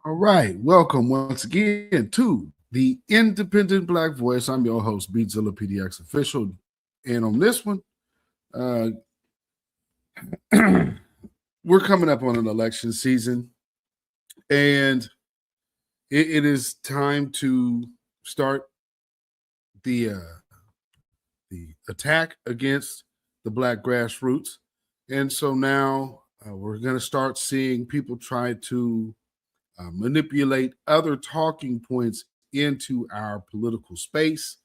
All right, welcome once again to the Independent Black Voice. I'm your host, beatzillapdx official, and on this one, uh, we're coming up on an election season, and it is time to start the attack against the Black grassroots, and so now we're going to start seeing people try to manipulate other talking points into our political space.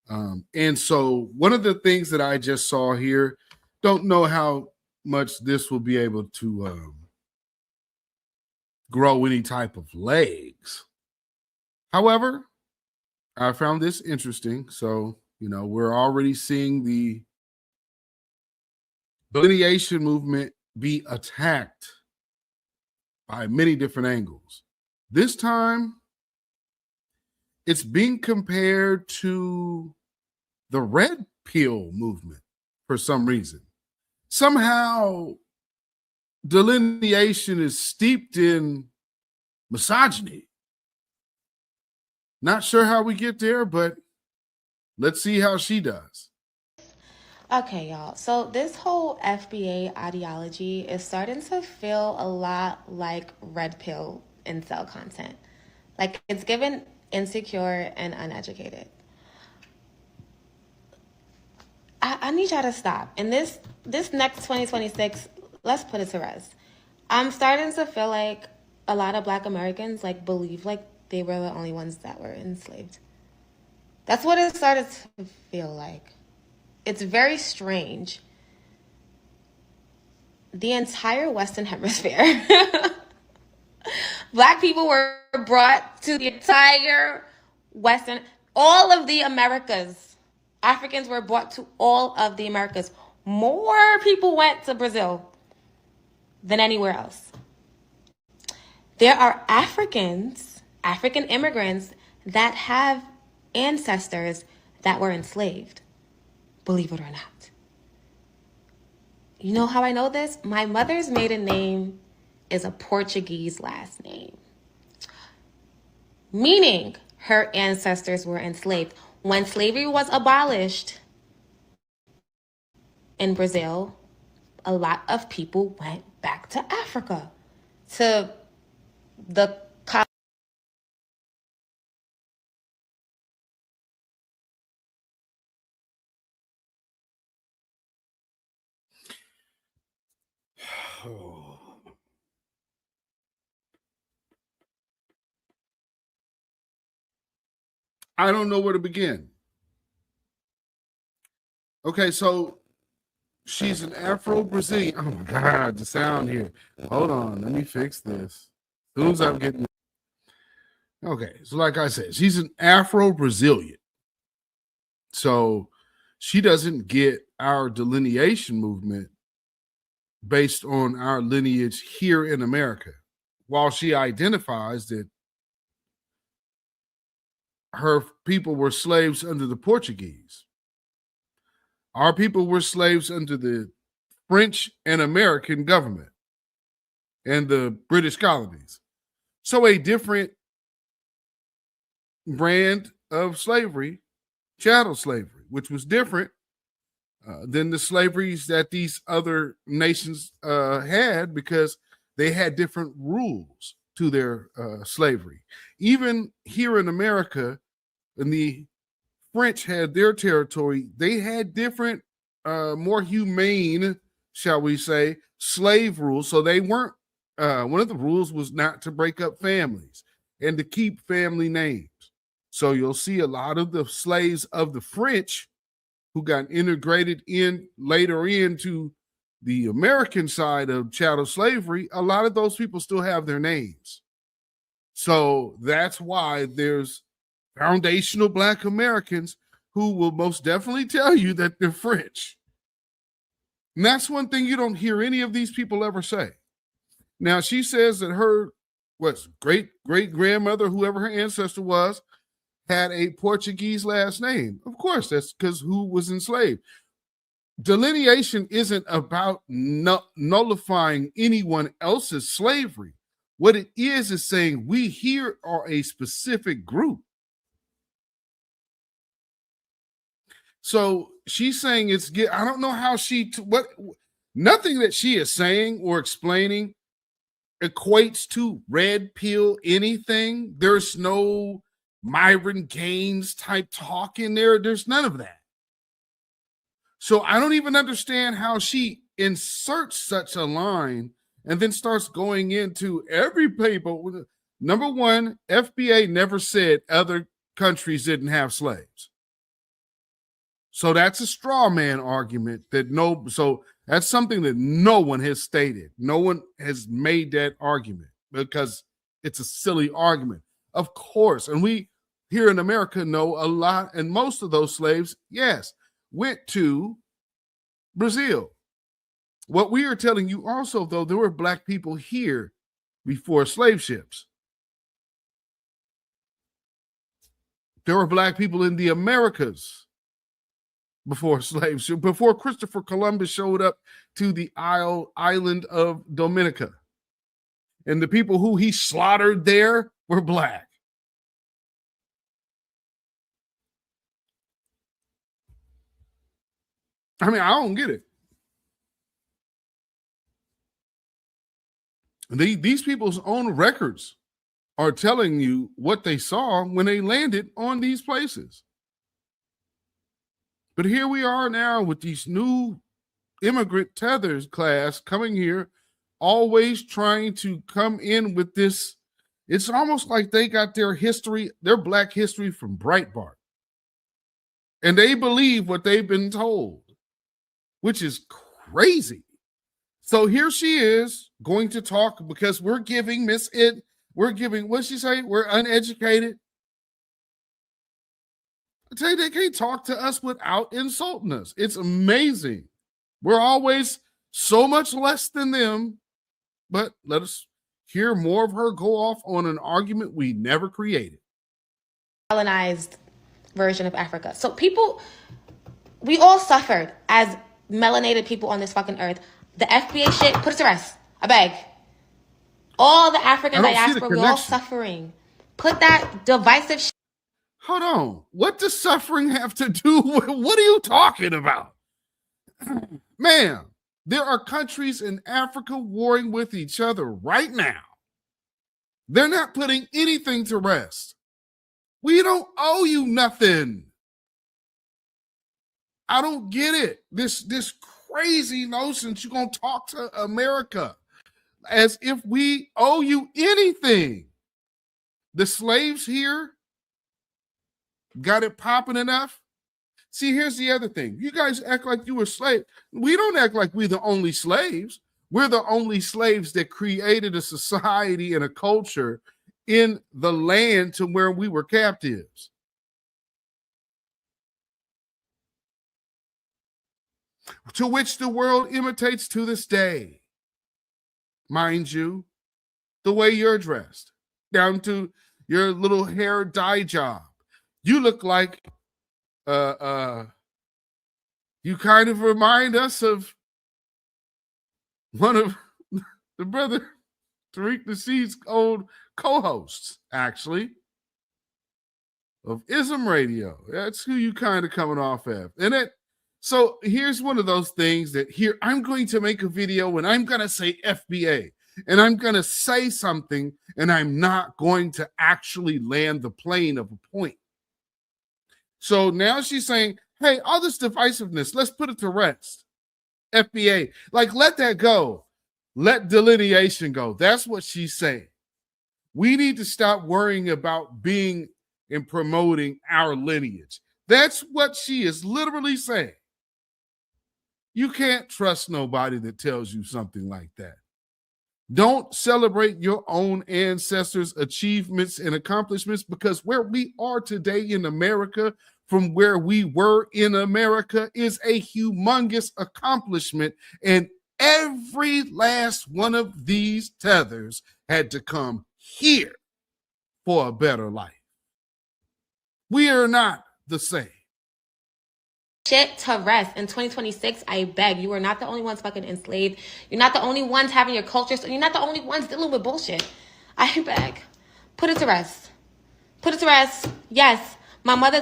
And so one of the things that I just saw here, don't know how much this will be able to grow any type of legs. However, I found this interesting. So, we're already seeing the delineation movement be attacked by many different angles. This time, it's being compared to the red pill movement for some reason. Somehow, delineation is steeped in misogyny. Not sure how we get there, but let's see how she does. Okay, y'all. So this whole FBA ideology is starting to feel a lot like red pill incel content. Like it's given insecure and uneducated. I need y'all to stop. And this next 2026, let's put it to rest. I'm starting to feel like a lot of Black Americans believe they were the only ones that were enslaved. That's what it started to feel like. It's very strange. The entire Western Hemisphere, Black people were brought to the entire all of the Americas. Africans were brought to all of the Americas. More people went to Brazil than anywhere else. There are African immigrants that have ancestors that were enslaved. Believe it or not. You know how I know this? My mother's maiden name is a Portuguese last name, meaning her ancestors were enslaved. When slavery was abolished in Brazil, a lot of people went back to Africa, to the I don't know where to begin. Okay, so she's an Afro-Brazilian. Oh my God, the sound here. Hold on, let me fix this. As soon as I'm getting. Okay, so like I said, she's an Afro-Brazilian. So she doesn't get our delineation movement based on our lineage here in America. While she identifies that her people were slaves under the Portuguese, our people were slaves under the French and American government and the British colonies. So a different brand of slavery, chattel slavery, which was different than the slaveries that these other nations had, because they had different rules to their slavery. Even here in America, when the French had their territory, they had different, more humane, shall we say, slave rules. So they weren't, one of the rules was not to break up families and to keep family names. So you'll see a lot of the slaves of the French who got integrated in later into the American side of chattel slavery, a lot of those people still have their names. So that's why there's foundational Black Americans who will most definitely tell you that they're French. And that's one thing you don't hear any of these people ever say. Now, she says that her great-great-grandmother, whoever her ancestor was, had a Portuguese last name. Of course, that's because who was enslaved. Delineation isn't about nullifying anyone else's slavery. What it is saying we here are a specific group. So she's saying I don't know how nothing that she is saying or explaining equates to red pill anything. There's no Myron Gaines type talk in there. There's none of that. So I don't even understand how she inserts such a line and then starts going into every paper. Number one, FBA never said other countries didn't have slaves. So that's a straw man argument so that's something that no one has stated. No one has made that argument because it's a silly argument. Of course, and we here in America know a lot, and most of those slaves, yes, went to Brazil. What we are telling you also, though, there were Black people here before slave ships. There were Black people in the Americas before slaves, before Christopher Columbus showed up to the island of Dominica. And the people who he slaughtered there were Black. I mean, I don't get it. These people's own records are telling you what they saw when they landed on these places. But here we are now with these new immigrant tethers class coming here, always trying to come in with this. It's almost like they got their Black history from Breitbart. And they believe what they've been told, which is crazy. So here she is going to talk because we're giving what'd she say? We're uneducated. I tell you, they can't talk to us without insulting us. It's amazing. We're always so much less than them, but let us hear more of her go off on an argument we never created. Colonized version of Africa. So we all suffered as melanated people on this fucking earth. The FBA shit, put us to rest. I beg. All the African diaspora, we're all suffering. Put that divisive shit. Hold on. What does suffering have to do with what are you talking about? Man, there are countries in Africa warring with each other right now. They're not putting anything to rest. We don't owe you nothing. I don't get it. This crazy notion you're going to talk to America as if we owe you anything. The slaves here got it popping enough. See, here's the other thing. You guys act like you were slaves. We don't act like we're the only slaves. We're the only slaves that created a society and a culture in the land to where we were captives. To which the world imitates to this day. Mind you, the way you're dressed, down to your little hair dye job. You look like you kind of remind us of one of the brother Tariq Nasheed's old co-hosts, actually, of Ism Radio. That's who you kind of coming off of. So here's one of those things that here I'm going to make a video and I'm going to say FBA and I'm going to say something and I'm not going to actually land the plane of a point. So now she's saying, hey, all this divisiveness, let's put it to rest. FBA, like let that go. Let delineation go. That's what she's saying. We need to stop worrying about being and promoting our lineage. That's what she is literally saying. You can't trust nobody that tells you something like that. Don't celebrate your own ancestors' achievements and accomplishments, because where we are today in America from where we were in America is a humongous accomplishment. And every last one of these tethers had to come here for a better life. We are not the same. Shit to rest in 2026. I beg, you are not the only ones fucking enslaved. You're not the only ones having your culture. So you're not the only ones dealing with bullshit. I beg, put it to rest. Put it to rest. Yes, my mother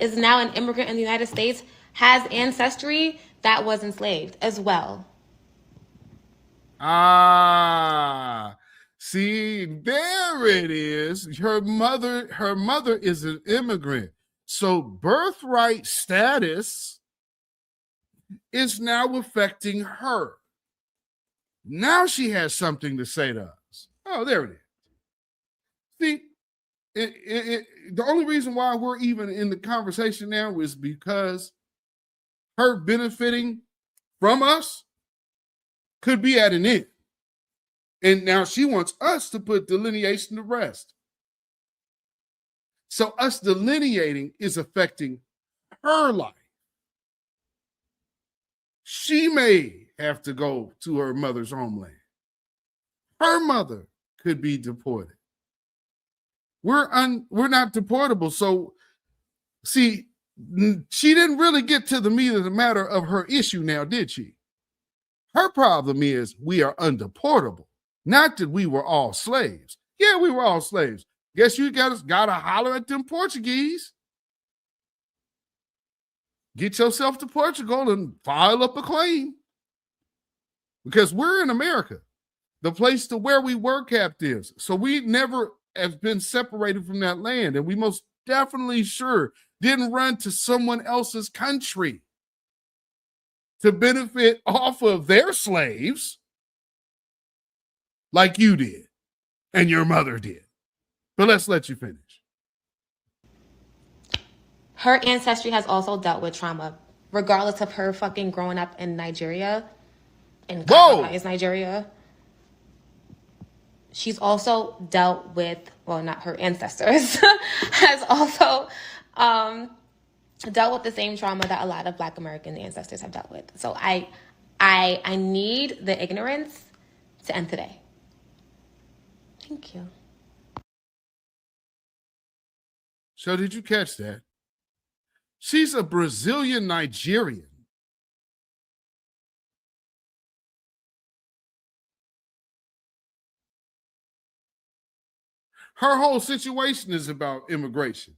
is now an immigrant in the United States has ancestry that was enslaved as well. Ah, see, there it is. Her mother is an immigrant. So birthright status is now affecting her. Now she has something to say to us. Oh, there it is. See, the only reason why we're even in the conversation now is because her benefiting from us could be at an end. And now she wants us to put delineation to rest. So us delineating is affecting her life. She may have to go to her mother's homeland. Her mother could be deported. We're not deportable. So see, she didn't really get to the meat of the matter of her issue now, did she? Her problem is we are undeportable. Not that we were all slaves. Yeah, we were all slaves. Guess you gotta holler at them Portuguese. Get yourself to Portugal and file up a claim. Because we're in America, the place to where we were captives. So we never have been separated from that land. And we most definitely sure didn't run to someone else's country to benefit off of their slaves like you did and your mother did. But let's let you finish. Her ancestry has also dealt with trauma, regardless of her fucking growing up in Nigeria, in colonized Nigeria. She's also dealt with, well, not her ancestors, has also dealt with the same trauma that a lot of Black American ancestors have dealt with. So I need the ignorance to end today. Thank you. So did you catch that? She's a Brazilian Nigerian. Her whole situation is about immigration.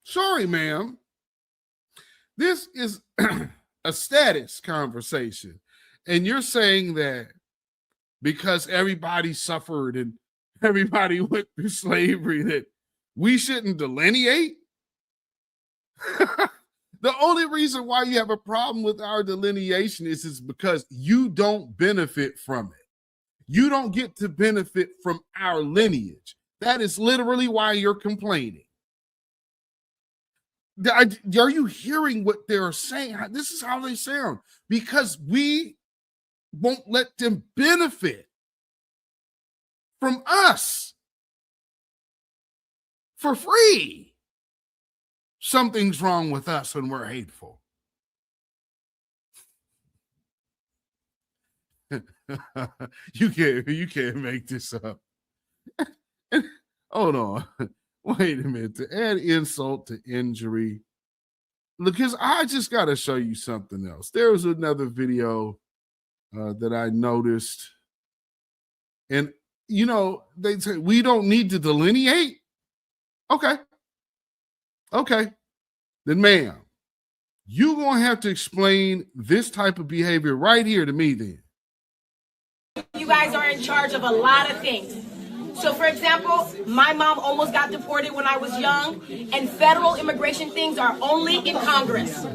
Sorry, ma'am. This is a status conversation. And you're saying that because everybody suffered and everybody went through slavery that we shouldn't delineate? The only reason why you have a problem with our delineation is because you don't benefit from it. You don't get to benefit from our lineage. That is literally why you're complaining. Are you hearing what they're saying? This is how they sound. Because we won't let them benefit from us for free. Something's wrong with us and we're hateful. You can't make this up. Hold on. Wait a minute. To add insult to injury, because I just got to show you something else. There was another video that I noticed. And, you know, they say, we don't need to delineate. Okay. Then, ma'am, you're going to have to explain this type of behavior right here to me then. You guys are in charge of a lot of things. So, for example, my mom almost got deported when I was young, and federal immigration things are only in Congress.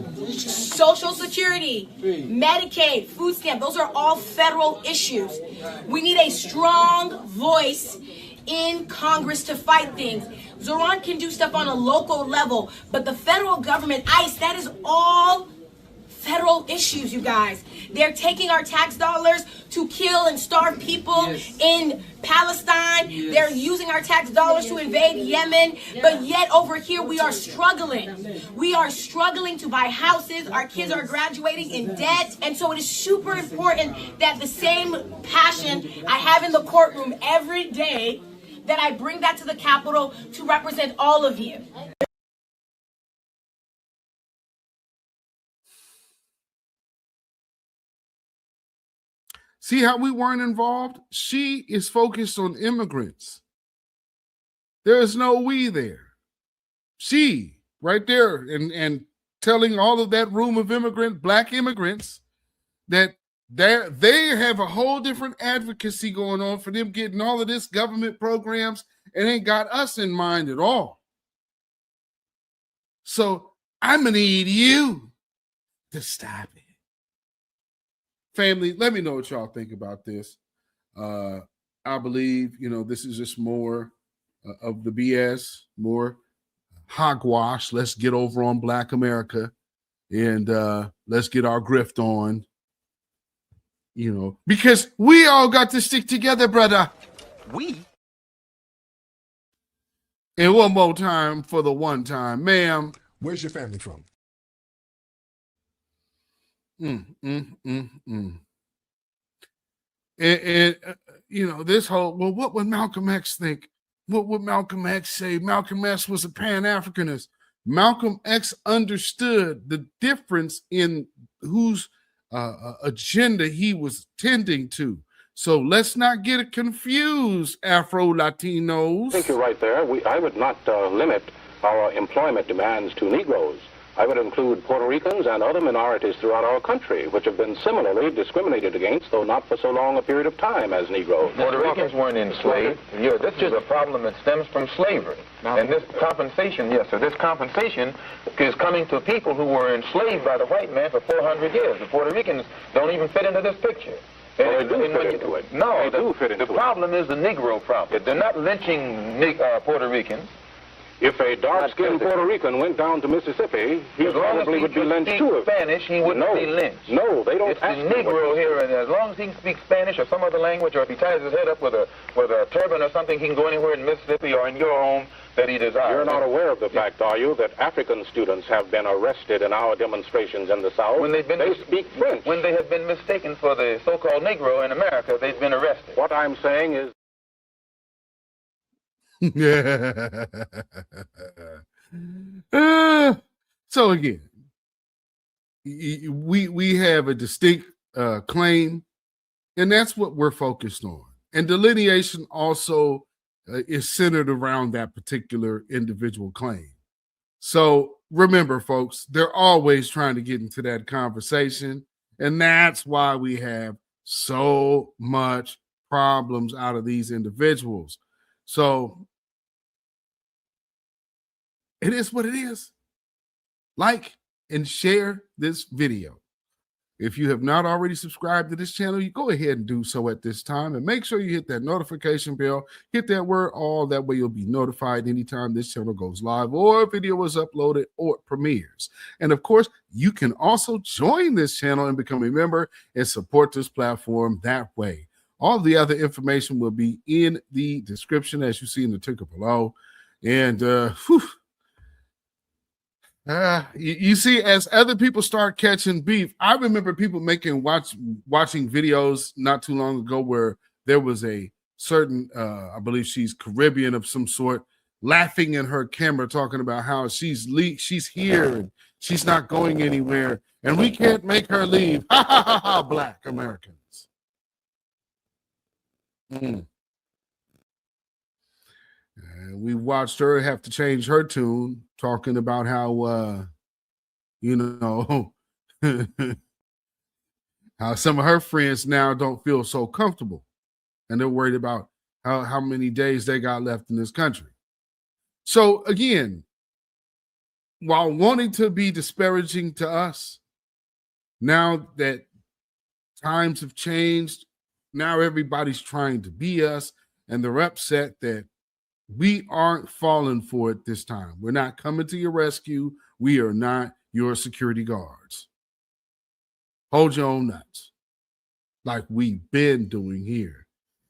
Social Security, Medicaid, food stamp, those are all federal issues. We need a strong voice in Congress to fight things. Zoran can do stuff on a local level, but the federal government, ICE, that is all federal issues, you guys. They're taking our tax dollars to kill and starve people in Palestine. They're using our tax dollars to invade Yemen. But yet over here we are struggling. We are struggling to buy houses. Our kids are graduating in debt. And so it is super important that the same passion I have in the courtroom every day, that I bring that to the Capitol to represent all of you. See how we weren't involved? She is focused on immigrants. There is no we there. She right there and telling all of that room of black immigrants that they have a whole different advocacy going on for them getting all of this government programs and ain't got us in mind at all. So I'm gonna need you to stop it. Family, let me know what y'all think about this. I believe, this is just more of the BS, more hogwash. Let's get over on Black America and let's get our grift on, because we all got to stick together, brother. We? And one more time for the time, ma'am. Where's your family from? And this whole, well, what would Malcolm X think? What would Malcolm X say? Malcolm X was a Pan-Africanist. Malcolm X understood the difference in whose agenda he was tending to. So let's not get it confused, Afro-Latinos. I think you're right there. I would not limit our employment demands to Negroes. I would include Puerto Ricans and other minorities throughout our country, which have been similarly discriminated against, though not for so long a period of time as Negroes. Puerto Ricans weren't enslaved. Yeah, this is a problem that stems from slavery. And this compensation, this compensation is coming to people who were enslaved by the white man for 400 years. The Puerto Ricans don't even fit into this picture. Well, they do fit into it. No, they do fit into it. The problem is the Negro problem. They're not lynching Puerto Ricans. If a dark-skinned Puerto Rican went down to Mississippi, he probably would be lynched too. Spanish, he wouldn't be lynched. No, they don't. It's the Negro here, and as long as he can speak Spanish or some other language, or if he ties his head up with a turban or something, he can go anywhere in Mississippi or in your home that he desires. You're not aware of the fact, are you, that African students have been arrested in our demonstrations in the South? When they speak French. When they have been mistaken for the so-called Negro in America, they've been arrested. What I'm saying is... So again, we have a distinct claim, and that's what we're focused on. And delineation also is centered around that particular individual claim. So remember, folks, they're always trying to get into that conversation, and that's why we have so much problems out of these individuals. So it is what it is. Like and share this video. If you have not already subscribed to this channel, you go ahead and do so at this time, and make sure you hit that notification bell, hit that word all, that way you'll be notified anytime this channel goes live or a video is uploaded or premieres. And of course, you can also join this channel and become a member and support this platform that way. All the other information will be in the description, as you see in the ticker below. And you see, as other people start catching beef, I remember people watching videos not too long ago where there was a certain, I believe she's Caribbean of some sort, laughing in her camera, talking about how she's here and she's not going anywhere, and we can't make her leave. Ha ha ha ha! Black Americans. And we watched her have to change her tune, talking about how, how some of her friends now don't feel so comfortable, and they're worried about how many days they got left in this country. So again, while wanting to be disparaging to us, now that times have changed, now everybody's trying to be us, and they're upset that we aren't falling for it this time. We're not coming to your rescue. We are not your security guards. Hold your own nuts, like we've been doing here.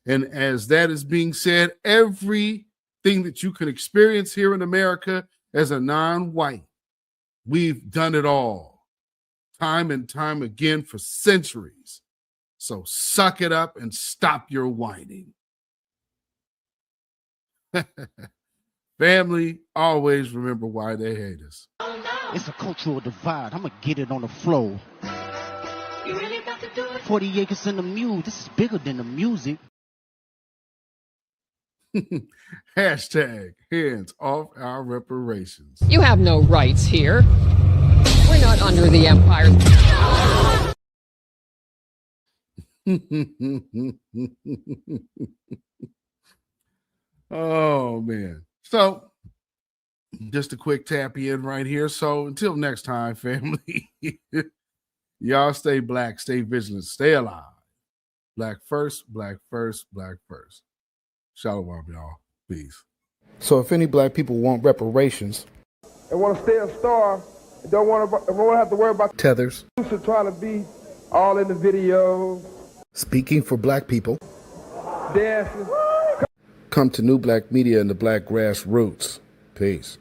And as that is being said, everything that you can experience here in America as a non-white, we've done it all, time and time again for centuries. So suck it up and stop your whining. Family, always remember why they hate us. It's a cultural divide. I'm going to get it on the floor. 40 acres and a mule. This is bigger than the music. Hashtag hands off our reparations. You have no rights here. We're not under the empire. Oh, man. So, just a quick tap in right here. So, until next time, family, y'all stay black, stay vigilant, stay alive. Black first, black first, black first. Shalom, y'all. Peace. So if any black people want reparations and want to stay a star, and don't want to have to worry about tethers, trying to be all in the video, speaking for black people, dancing, come to New Black Media and the Black Grassroots. Peace.